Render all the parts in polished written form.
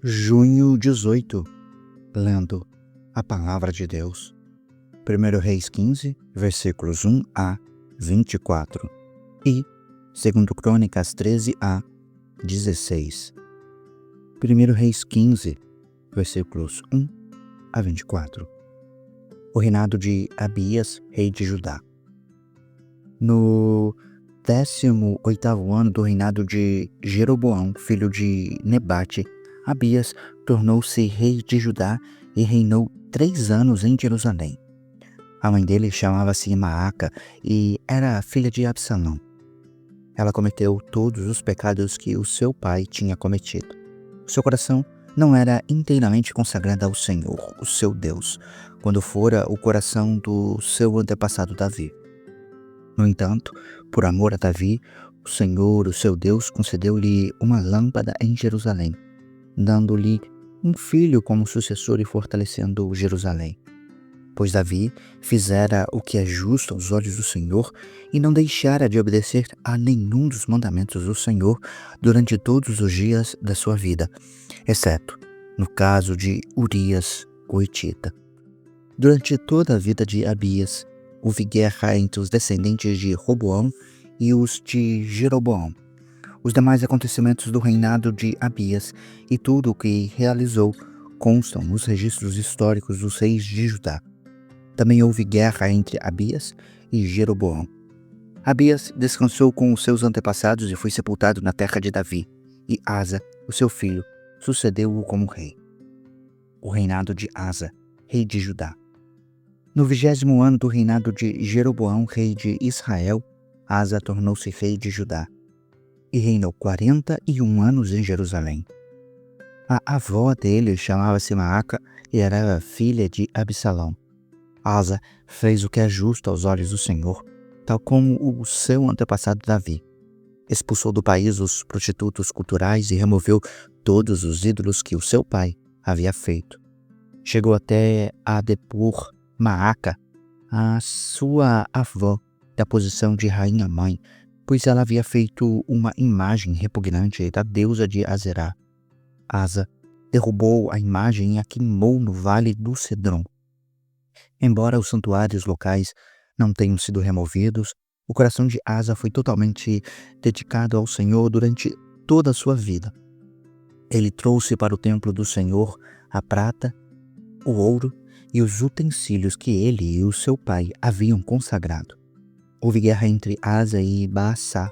Junho 18, lendo a Palavra de Deus. 1 Reis 15, versículos 1 a 24 e 2 Crônicas 13 a 16. 1 Reis 15, versículos 1 a 24. O reinado de Abias, rei de Judá. No 18º ano do reinado de Jeroboão, filho de Nebate, Abias tornou-se rei de Judá e reinou 3 anos em Jerusalém. A mãe dele chamava-se Maaca e era filha de Absalão. Ela cometeu todos os pecados que o seu pai tinha cometido. Seu coração não era inteiramente consagrado ao Senhor, o seu Deus, quando fora o coração do seu antepassado Davi. No entanto, por amor a Davi, o Senhor, o seu Deus, concedeu-lhe uma lâmpada em Jerusalém, dando-lhe um filho como sucessor e fortalecendo Jerusalém. Pois Davi fizera o que é justo aos olhos do Senhor e não deixara de obedecer a nenhum dos mandamentos do Senhor durante todos os dias da sua vida, exceto no caso de Urias, o Hitita. Durante toda a vida de Abias, houve guerra entre os descendentes de Roboão e os de Jeroboão. Os demais acontecimentos do reinado de Abias e tudo o que realizou constam nos registros históricos dos reis de Judá. Também houve guerra entre Abias e Jeroboão. Abias descansou com os seus antepassados e foi sepultado na terra de Davi, e Asa, o seu filho, sucedeu-o como rei. O reinado de Asa, rei de Judá. No 20º ano do reinado de Jeroboão, rei de Israel, Asa tornou-se rei de Judá e reinou 41 anos em Jerusalém. A avó dele chamava-se Maaca e era filha de Absalão. Asa fez o que é justo aos olhos do Senhor, tal como o seu antepassado Davi. Expulsou do país os prostitutos culturais e removeu todos os ídolos que o seu pai havia feito. Chegou até a depor Maaca, a sua avó, da posição de rainha-mãe, pois ela havia feito uma imagem repugnante da deusa de Azerá. Asa derrubou a imagem e a queimou no vale do Cedron. Embora os santuários locais não tenham sido removidos, o coração de Asa foi totalmente dedicado ao Senhor durante toda a sua vida. Ele trouxe para o templo do Senhor a prata, o ouro e os utensílios que ele e o seu pai haviam consagrado. Houve guerra entre Asa e Baasá,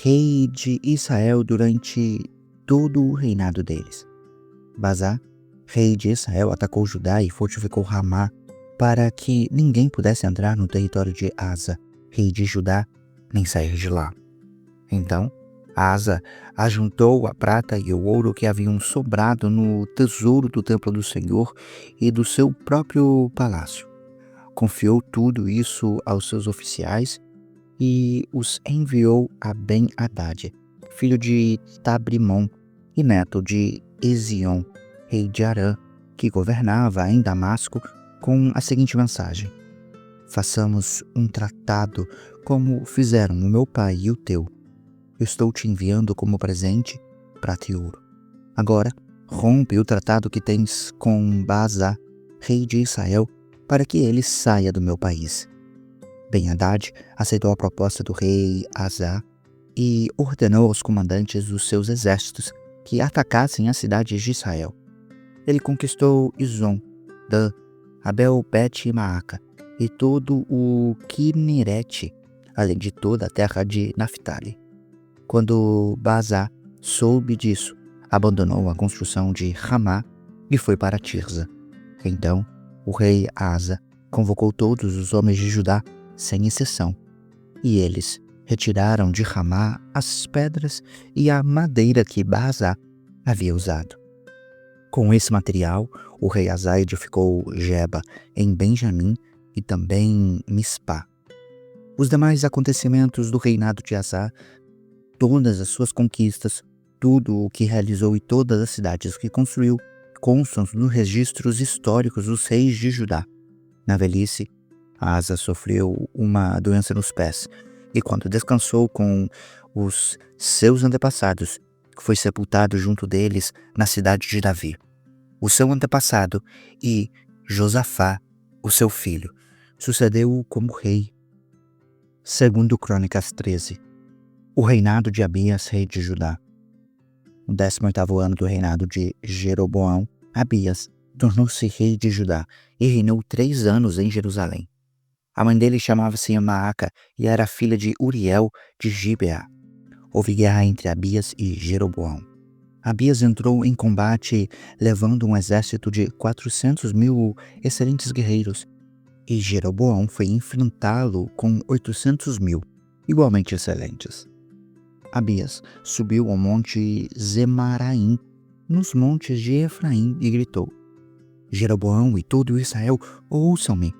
rei de Israel, durante todo o reinado deles. Baasá, rei de Israel, atacou Judá e fortificou Ramá para que ninguém pudesse entrar no território de Asa, rei de Judá, nem sair de lá. Então, Asa ajuntou a prata e o ouro que haviam sobrado no tesouro do templo do Senhor e do seu próprio palácio. Confiou tudo isso aos seus oficiais e os enviou a Ben-Hadad, filho de Tabrimon e neto de Ezion, rei de Arã, que governava em Damasco, com a seguinte mensagem: façamos um tratado como fizeram o meu pai e o teu. Eu estou te enviando como presente prata e ouro. Agora, rompe o tratado que tens com Baasá, rei de Israel, para que ele saia do meu país. Ben-Hadad aceitou a proposta do rei Asa e ordenou aos comandantes dos seus exércitos que atacassem as cidades de Israel. Ele conquistou Izon, Dan, Abel-Bet-Maaca e todo o Quinerete, além de toda a terra de Naphtali. Quando Baasá soube disso, abandonou a construção de Ramá e foi para Tirza. Então, o rei Asa convocou todos os homens de Judá, sem exceção, e eles retiraram de Ramá as pedras e a madeira que Baasá havia usado. Com esse material, o rei Asa edificou Geba em Benjamim e também Mispá. Os demais acontecimentos do reinado de Asa, todas as suas conquistas, tudo o que realizou e todas as cidades que construiu, constam nos registros históricos dos reis de Judá. Na velhice, Asa sofreu uma doença nos pés, e quando descansou com os seus antepassados, foi sepultado junto deles na cidade de Davi, o seu antepassado, e Josafá, o seu filho, sucedeu-o como rei. Segundo Crônicas 13. O reinado de Abias, rei de Judá. No 18º ano do reinado de Jeroboão, Abias tornou-se rei de Judá e reinou 3 anos em Jerusalém. A mãe dele chamava-se Maaca e era filha de Uriel de Gibeá. Houve guerra entre Abias e Jeroboão. Abias entrou em combate levando um exército de 400.000 excelentes guerreiros, e Jeroboão foi enfrentá-lo com 800.000, igualmente excelentes. Abias subiu ao monte Zemaraim, nos montes de Efraim, e gritou: Jeroboão e todo Israel, ouçam-me.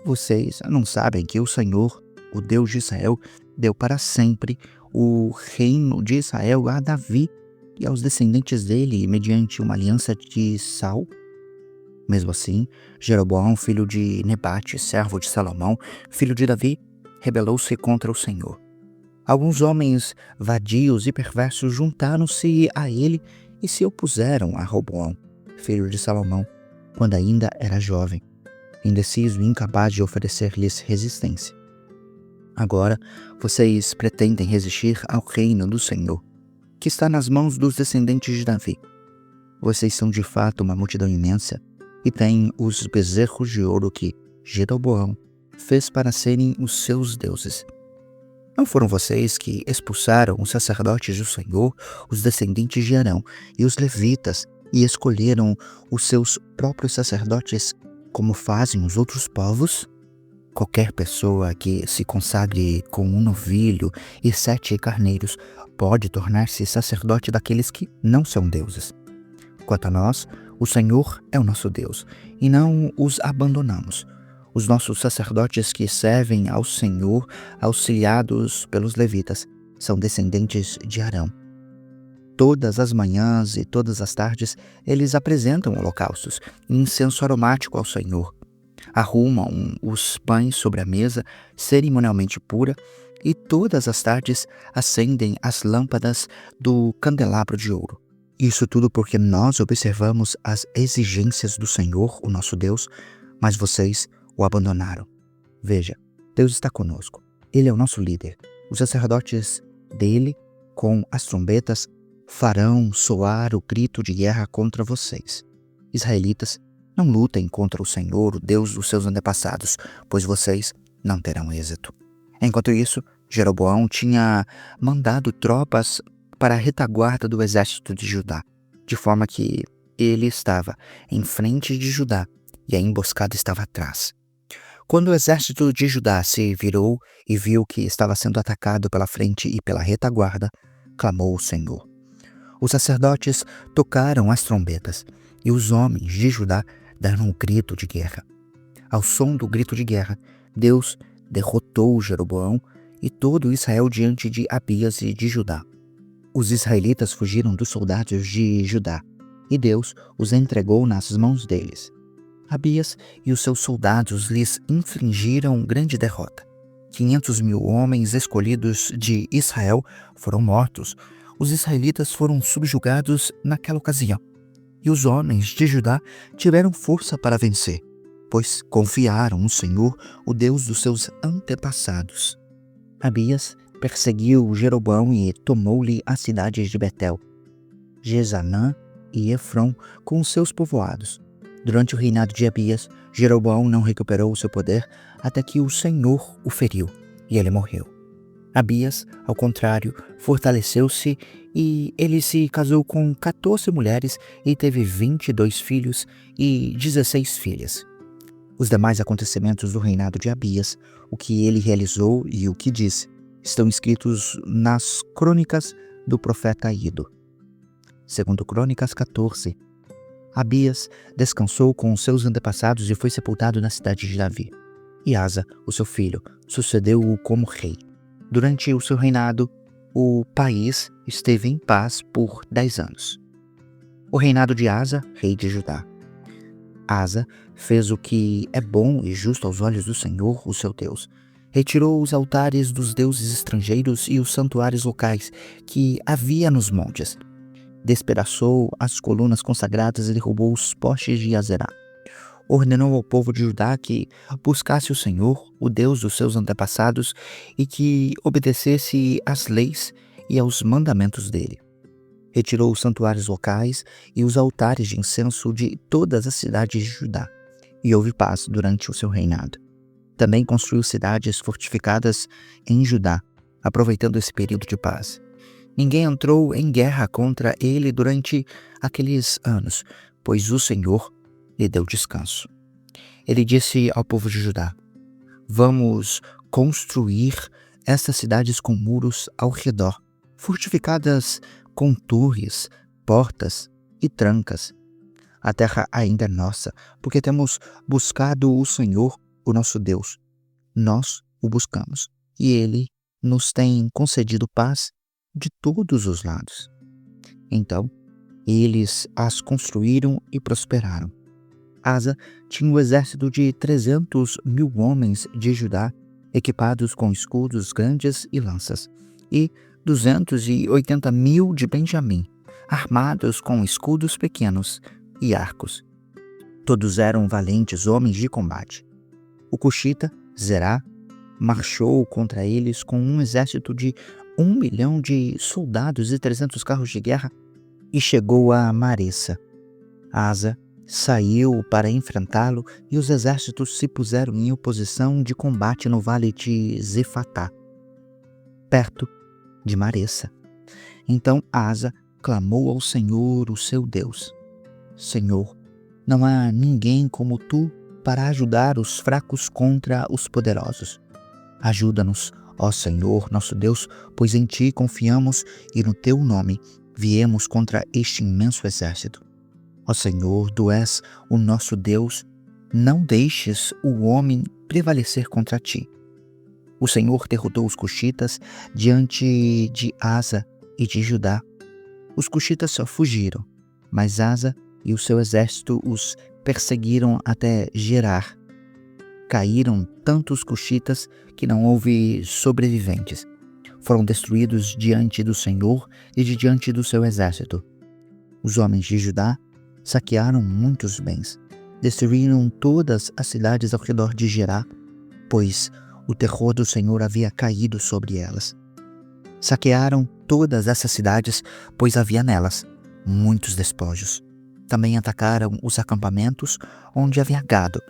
Vocês não sabem que o Senhor, o Deus de Israel, deu para sempre o reino de Israel a Davi e aos descendentes dele mediante uma aliança de Saul? Mesmo assim, Jeroboão, filho de Nebate, servo de Salomão, filho de Davi, rebelou-se contra o Senhor. Alguns homens vadios e perversos juntaram-se a ele e se opuseram a Roboão, filho de Salomão, quando ainda era jovem, indeciso e incapaz de oferecer-lhes resistência. Agora, vocês pretendem resistir ao reino do Senhor, que está nas mãos dos descendentes de Davi. Vocês são de fato uma multidão imensa e têm os bezerros de ouro que Jeroboão fez para serem os seus deuses. Não foram vocês que expulsaram os sacerdotes do Senhor, os descendentes de Arão e os levitas, e escolheram os seus próprios sacerdotes como fazem os outros povos? Qualquer pessoa que se consagre com um novilho e 7 carneiros pode tornar-se sacerdote daqueles que não são deuses. Quanto a nós, o Senhor é o nosso Deus, e não os abandonamos. Os nossos sacerdotes que servem ao Senhor, auxiliados pelos levitas, são descendentes de Arão. Todas as manhãs e todas as tardes, eles apresentam holocaustos e incenso aromático ao Senhor. Arrumam os pães sobre a mesa, cerimonialmente pura, e todas as tardes acendem as lâmpadas do candelabro de ouro. Isso tudo porque nós observamos as exigências do Senhor, o nosso Deus, mas vocês o abandonaram. Veja, Deus está conosco. Ele é o nosso líder. Os sacerdotes dele, com as trombetas, farão soar o grito de guerra contra vocês. Israelitas, não lutem contra o Senhor, o Deus dos seus antepassados, pois vocês não terão êxito. Enquanto isso, Jeroboão tinha mandado tropas para a retaguarda do exército de Judá, de forma que ele estava em frente de Judá e a emboscada estava atrás. Quando o exército de Judá se virou e viu que estava sendo atacado pela frente e pela retaguarda, clamou ao Senhor. Os sacerdotes tocaram as trombetas e os homens de Judá deram um grito de guerra. Ao som do grito de guerra, Deus derrotou Jeroboão e todo Israel diante de Abias e de Judá. Os israelitas fugiram dos soldados de Judá e Deus os entregou nas mãos deles. Abias e os seus soldados lhes infligiram grande derrota. 500.000 homens escolhidos de Israel foram mortos. Os israelitas foram subjugados naquela ocasião. E os homens de Judá tiveram força para vencer, pois confiaram no Senhor, o Deus dos seus antepassados. Abias perseguiu Jeroboão e tomou-lhe as cidades de Betel, Jezanã e Efrom com os seus povoados. Durante o reinado de Abias, Jeroboão não recuperou o seu poder até que o Senhor o feriu e ele morreu. Abias, ao contrário, fortaleceu-se e ele se casou com 14 mulheres e teve 22 filhos e 16 filhas. Os demais acontecimentos do reinado de Abias, o que ele realizou e o que disse, estão escritos nas crônicas do profeta Ido. Segundo Crônicas 14, Abias descansou com os seus antepassados e foi sepultado na cidade de Davi. E Asa, o seu filho, sucedeu-o como rei. Durante o seu reinado, o país esteve em paz por 10 anos. O reinado de Asa, rei de Judá. Asa fez o que é bom e justo aos olhos do Senhor, o seu Deus. Retirou os altares dos deuses estrangeiros e os santuários locais que havia nos montes. despedaçou as colunas consagradas e derrubou os postes de Azerá. Ordenou ao povo de Judá que buscasse o Senhor, o Deus dos seus antepassados, e que obedecesse às leis e aos mandamentos dele. Retirou os santuários locais e os altares de incenso de todas as cidades de Judá, e houve paz durante o seu reinado. Também construiu cidades fortificadas em Judá, aproveitando esse período de paz. Ninguém entrou em guerra contra ele durante aqueles anos, pois o Senhor lhe deu descanso. Ele disse ao povo de Judá: vamos construir estas cidades com muros ao redor, fortificadas com torres, portas e trancas. A terra ainda é nossa, porque temos buscado o Senhor, o nosso Deus. Nós o buscamos, e ele nos tem concedido paz de todos os lados. Então, eles as construíram e prosperaram. Asa tinha um exército de 300.000 homens de Judá, equipados com escudos grandes e lanças, e 280.000 de Benjamim, armados com escudos pequenos e arcos. Todos eram valentes homens de combate. O cuxita, Zerá, marchou contra eles com um exército de 1 milhão de soldados e 300 carros de guerra e chegou a Maressa. Asa saiu para enfrentá-lo e os exércitos se puseram em oposição de combate no vale de Zefatá, perto de Maressa. Então Asa clamou ao Senhor, o seu Deus: Senhor, não há ninguém como tu para ajudar os fracos contra os poderosos. Ajuda-nos, ó Senhor, nosso Deus, pois em ti confiamos e no teu nome viemos contra este imenso exército. Ó Senhor, tu és o nosso Deus, não deixes o homem prevalecer contra ti. O Senhor derrotou os cuxitas diante de Asa e de Judá. Os cuxitas só fugiram, mas Asa e o seu exército os perseguiram até Gerar. Caíram tantos cuxitas que não houve sobreviventes. Foram destruídos diante do Senhor e de diante do seu exército. Os homens de Judá saquearam muitos bens, destruíram todas as cidades ao redor de Gerar, pois o terror do Senhor havia caído sobre elas. Saquearam todas essas cidades, pois havia nelas muitos despojos. Também atacaram os acampamentos onde havia gado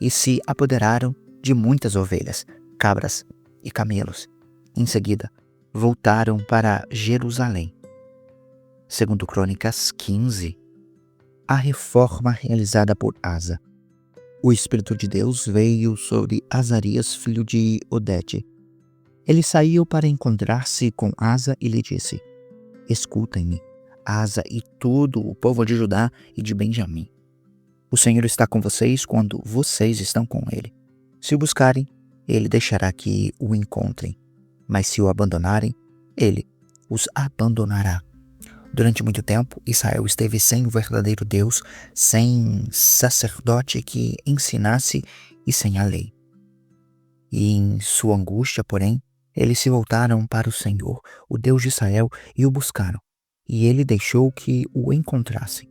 e se apoderaram de muitas ovelhas, cabras e camelos. Em seguida, voltaram para Jerusalém. Segundo Crônicas 15, a reforma realizada por Asa. O Espírito de Deus veio sobre Azarias, filho de Odede. Ele saiu para encontrar-se com Asa e lhe disse: Escutem-me, Asa e todo o povo de Judá e de Benjamim. O Senhor está com vocês quando vocês estão com ele. Se o buscarem, ele deixará que o encontrem. Mas se o abandonarem, ele os abandonará. Durante muito tempo, Israel esteve sem o verdadeiro Deus, sem sacerdote que ensinasse e sem a lei. E em sua angústia, porém, eles se voltaram para o Senhor, o Deus de Israel, e o buscaram. E ele deixou que o encontrassem.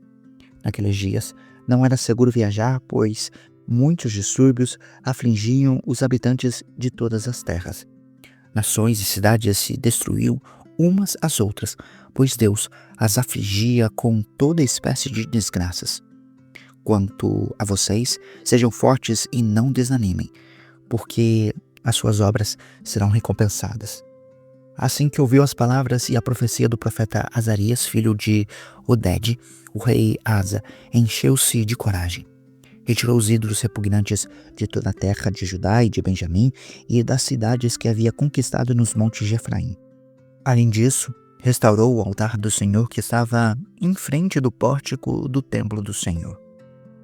Naqueles dias, não era seguro viajar, pois muitos distúrbios afligiam os habitantes de todas as terras. Nações e cidades se destruíam umas às outras, pois Deus as afligia com toda espécie de desgraças. Quanto a vocês, sejam fortes e não desanimem, porque as suas obras serão recompensadas. Assim que ouviu as palavras e a profecia do profeta Azarias, filho de Odede, o rei Asa encheu-se de coragem. Retirou os ídolos repugnantes de toda a terra de Judá e de Benjamim e das cidades que havia conquistado nos montes de Efraim. Além disso, restaurou o altar do Senhor que estava em frente do pórtico do templo do Senhor.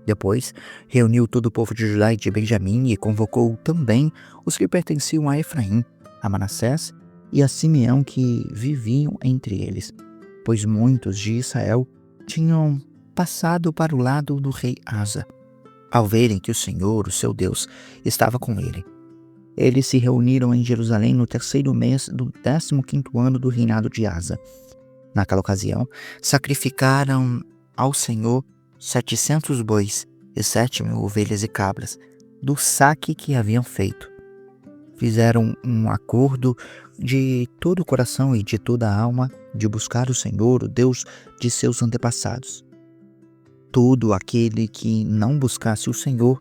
Depois, reuniu todo o povo de Judá e de Benjamim e convocou também os que pertenciam a Efraim, a Manassés e a Simeão que viviam entre eles, pois muitos de Israel tinham passado para o lado do rei Asa. Ao verem que o Senhor, o seu Deus, estava com ele, eles se reuniram em Jerusalém no 3º mês do 15º ano do reinado de Asa. Naquela ocasião, sacrificaram ao Senhor 700 bois e 7.000 ovelhas e cabras do saque que haviam feito. Fizeram um acordo de todo o coração e de toda a alma de buscar o Senhor, o Deus de seus antepassados. Todo aquele que não buscasse o Senhor,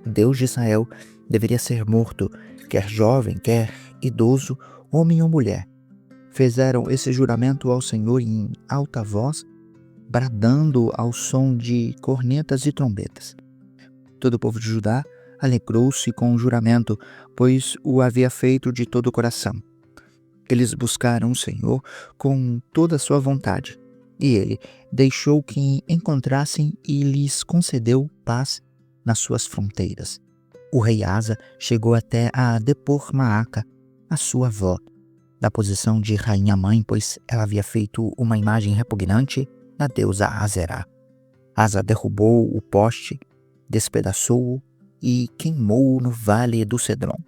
o Deus de Israel, deveria ser morto, quer jovem, quer idoso, homem ou mulher. Fizeram esse juramento ao Senhor em alta voz, bradando ao som de cornetas e trombetas. Todo o povo de Judá alegrou-se com o juramento, pois o havia feito de todo o coração. Eles buscaram o Senhor com toda a sua vontade, e ele deixou que encontrassem e lhes concedeu paz nas suas fronteiras. O rei Asa chegou até a depor Maaca, a sua avó, da posição de rainha-mãe, pois ela havia feito uma imagem repugnante da deusa Azerá. Asa derrubou o poste, despedaçou-o e queimou-o no vale do Cedron.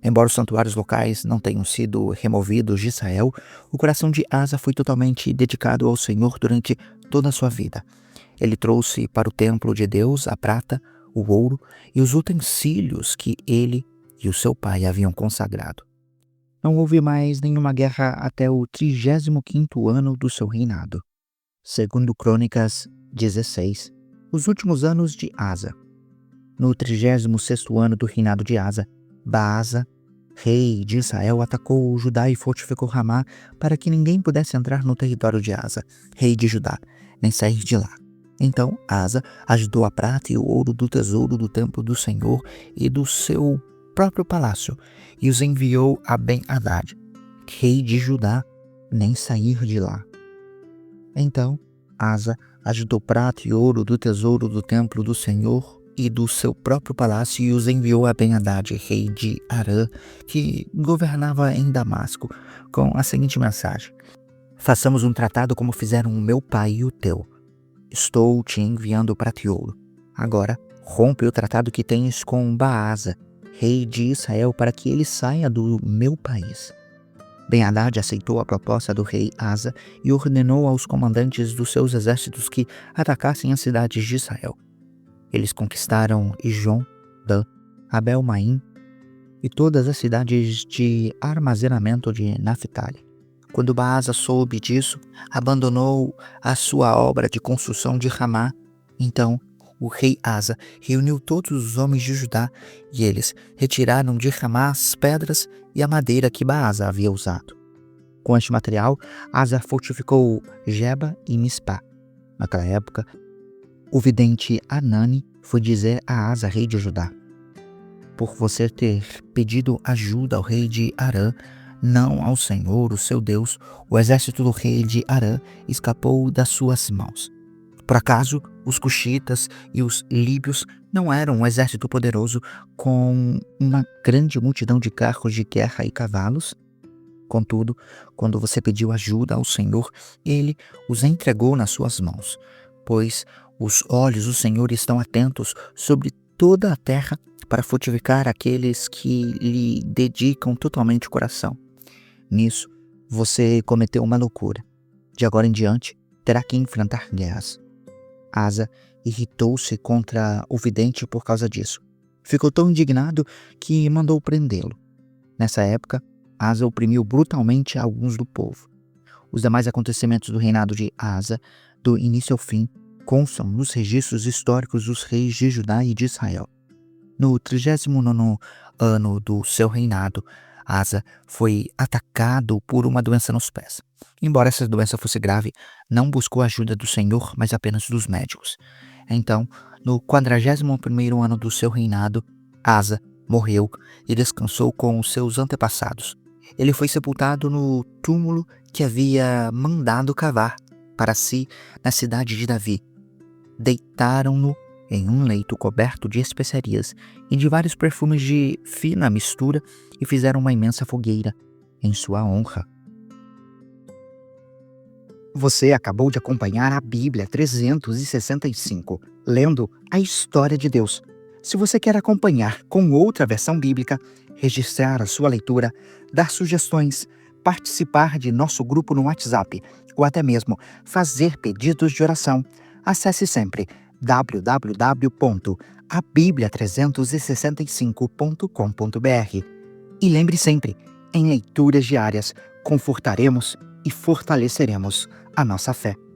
Embora os santuários locais não tenham sido removidos de Israel, o coração de Asa foi totalmente dedicado ao Senhor durante toda a sua vida. Ele trouxe para o templo de Deus a prata, o ouro e os utensílios que ele e o seu pai haviam consagrado. Não houve mais nenhuma guerra até o 35º ano do seu reinado. Segundo Crônicas 16, os últimos anos de Asa. No 36º ano do reinado de Asa, Baasa, rei de Israel, atacou o Judá e fortificou Ramá para que ninguém pudesse entrar no território de Asa, rei de Judá, nem sair de lá. Então Asa ajudou a prata e o ouro do tesouro do templo do Senhor e do seu próprio palácio, e os enviou a Ben-Hadad, rei de Judá, nem sair de lá. Então Asa ajudou prata e ouro do tesouro do templo do Senhor e do seu próprio palácio e os enviou a Ben-Hadad, rei de Arã, que governava em Damasco, com a seguinte mensagem: façamos um tratado como fizeram o meu pai e o teu. Estou te enviando prata e ouro. Agora, rompe o tratado que tens com Baasa, rei de Israel, para que ele saia do meu país. Ben-Hadad aceitou a proposta do rei Asa e ordenou aos comandantes dos seus exércitos que atacassem as cidades de Israel. Eles conquistaram Ijon, Dan, Abel-Maim e todas as cidades de armazenamento de Naphtali. Quando Baasa soube disso, abandonou a sua obra de construção de Ramá. Então o rei Asa reuniu todos os homens de Judá e eles retiraram de Ramá as pedras e a madeira que Baasa havia usado. Com este material, Asa fortificou Geba e Mispá. Naquela época, o vidente Anani foi dizer a Asa, rei de Judá: por você ter pedido ajuda ao rei de Arã, não ao Senhor, o seu Deus, o exército do rei de Arã escapou das suas mãos. Por acaso, os cuxitas e os líbios não eram um exército poderoso com uma grande multidão de carros de guerra e cavalos? Contudo, quando você pediu ajuda ao Senhor, ele os entregou nas suas mãos, pois os olhos do Senhor estão atentos sobre toda a terra para fortificar aqueles que lhe dedicam totalmente o coração. Nisso, você cometeu uma loucura. De agora em diante, terá que enfrentar guerras. Asa irritou-se contra o vidente por causa disso. Ficou tão indignado que mandou prendê-lo. Nessa época, Asa oprimiu brutalmente alguns do povo. Os demais acontecimentos do reinado de Asa, do início ao fim, constam nos registros históricos dos reis de Judá e de Israel. No 39º ano do seu reinado, Asa foi atacado por uma doença nos pés. Embora essa doença fosse grave, não buscou a ajuda do Senhor, mas apenas dos médicos. Então, no 41º ano do seu reinado, Asa morreu e descansou com os seus antepassados. Ele foi sepultado no túmulo que havia mandado cavar para si na cidade de Davi. Deitaram-no em um leito coberto de especiarias e de vários perfumes de fina mistura e fizeram uma imensa fogueira em sua honra. Você acabou de acompanhar a Bíblia 365, lendo a história de Deus. Se você quer acompanhar com outra versão bíblica, registrar a sua leitura, dar sugestões, participar de nosso grupo no WhatsApp ou até mesmo fazer pedidos de oração, acesse sempre www.abiblia365.com.br. E lembre sempre, em leituras diárias, confortaremos e fortaleceremos a nossa fé.